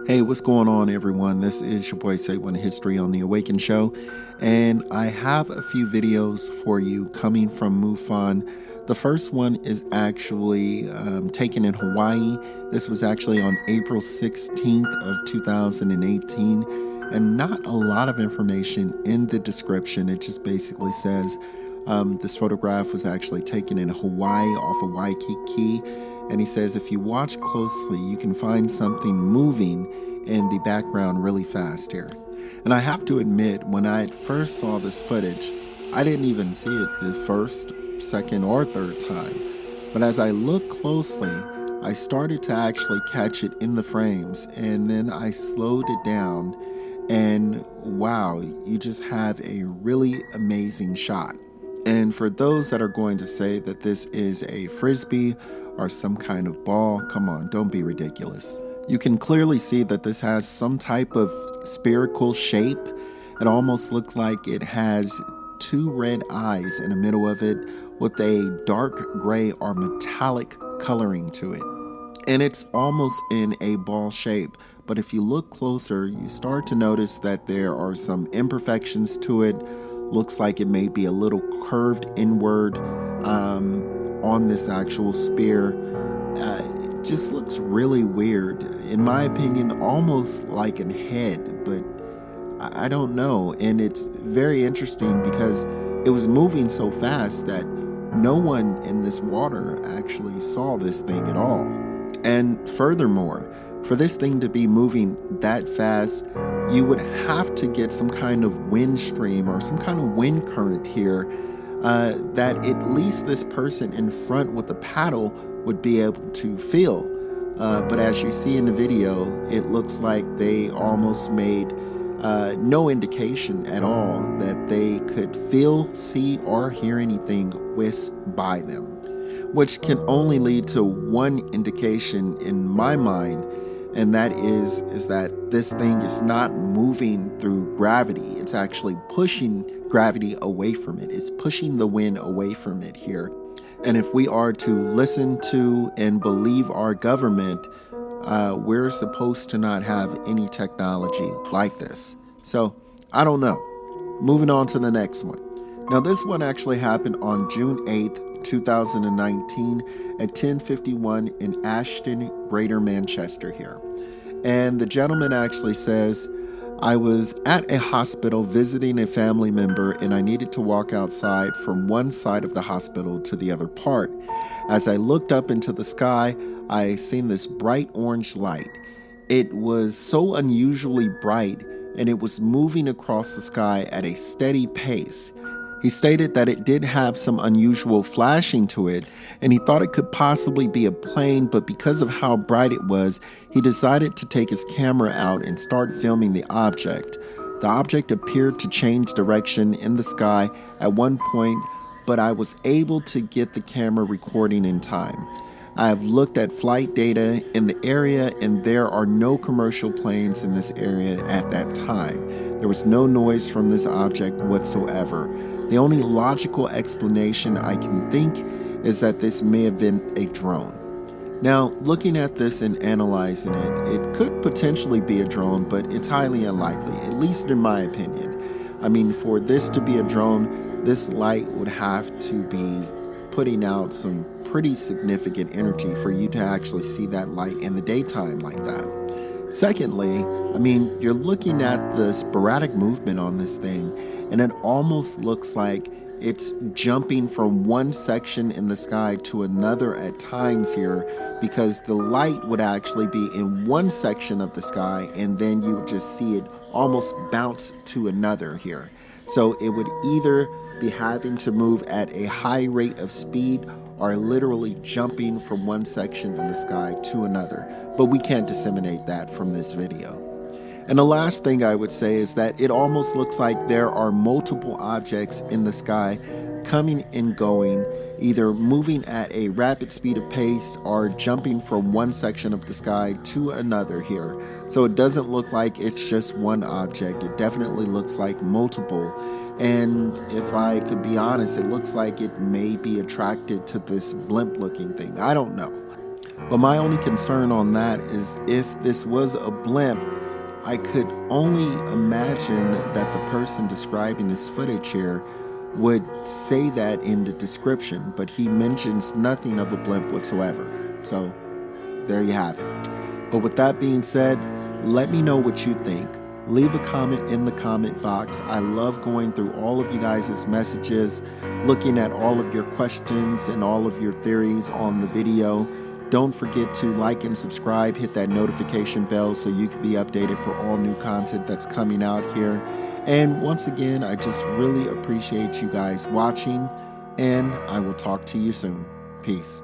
Hey, what's going on, everyone? This is your boy Say One History on the Awaken Show, and I have a few videos for you coming from Mufon. The first one is actually taken in Hawaii. This was actually on April 16th of 2018, and not a lot of information in the description. It just basically says this photograph was actually taken in Hawaii off of Waikiki. And he says, if you watch closely, you can find something moving in the background really fast here. And I have to admit, when I first saw this footage, I didn't even see it the first, second, or third time. But as I looked closely, I started to actually catch it in the frames, and then I slowed it down, and wow, you just have a really amazing shot. And for those that are going to say that this is a frisbee or some kind of ball, come on, don't be ridiculous. You can clearly see that this has some type of spherical shape. It almost looks like it has two red eyes in the middle of it with a dark gray or metallic coloring to it. And it's almost in a ball shape. But if you look closer, you start to notice that there are some imperfections to it. Looks like it may be a little curved inward on this actual spear. It just looks really weird. In my opinion, almost like a head, but I don't know. And it's very interesting because it was moving so fast that no one in this water actually saw this thing at all. And furthermore, for this thing to be moving that fast, you would have to get some kind of wind stream or some kind of wind current here that at least this person in front with the paddle would be able to feel. But as you see in the video, it looks like they almost made no indication at all that they could feel, see, or hear anything whisk by them, which can only lead to one indication in my mind, and that is that this thing is not moving through gravity. It's actually pushing gravity away from it. It's pushing the wind away from it here. And if we are to listen to and believe our government, we're supposed to not have any technology like this. So I don't know. Moving on to the next one. Now this one actually happened on June 8th, 2019 at 10:51 in Ashton, Greater Manchester here. And the gentleman actually says, I was at a hospital visiting a family member and I needed to walk outside from one side of the hospital to the other part. As I looked up into the sky, I seen this bright orange light. It was so unusually bright and it was moving across the sky at a steady pace. He stated that it did have some unusual flashing to it, and he thought it could possibly be a plane, but because of how bright it was, he decided to take his camera out and start filming the object. The object appeared to change direction in the sky at one point, but I was able to get the camera recording in time. I have looked at flight data in the area, and there are no commercial planes in this area at that time. There was no noise from this object whatsoever. The only logical explanation I can think is that this may have been a drone. Now, looking at this and analyzing it, it could potentially be a drone, but it's highly unlikely, at least in my opinion. I mean, for this to be a drone, this light would have to be putting out some pretty significant energy for you to actually see that light in the daytime like that. Secondly, I mean, you're looking at the sporadic movement on this thing, and it almost looks like it's jumping from one section in the sky to another at times here, because the light would actually be in one section of the sky and then you would just see it almost bounce to another here. So it would either be having to move at a high rate of speed or literally jumping from one section in the sky to another. But we can't disseminate that from this video. And the last thing I would say is that it almost looks like there are multiple objects in the sky coming and going, either moving at a rapid speed of pace or jumping from one section of the sky to another here. So it doesn't look like it's just one object. It definitely looks like multiple. And if I could be honest, it looks like it may be attracted to this blimp looking thing. I don't know. But my only concern on that is if this was a blimp, I could only imagine that the person describing this footage here would say that in the description, but he mentions nothing of a blimp whatsoever. So there you have it. But with that being said, let me know what you think. Leave a comment in the comment box. I love going through all of you guys' messages, looking at all of your questions and all of your theories on the video. Don't forget to like and subscribe, hit that notification bell so you can be updated for all new content that's coming out here. And once again, I just really appreciate you guys watching, and I will talk to you soon. Peace.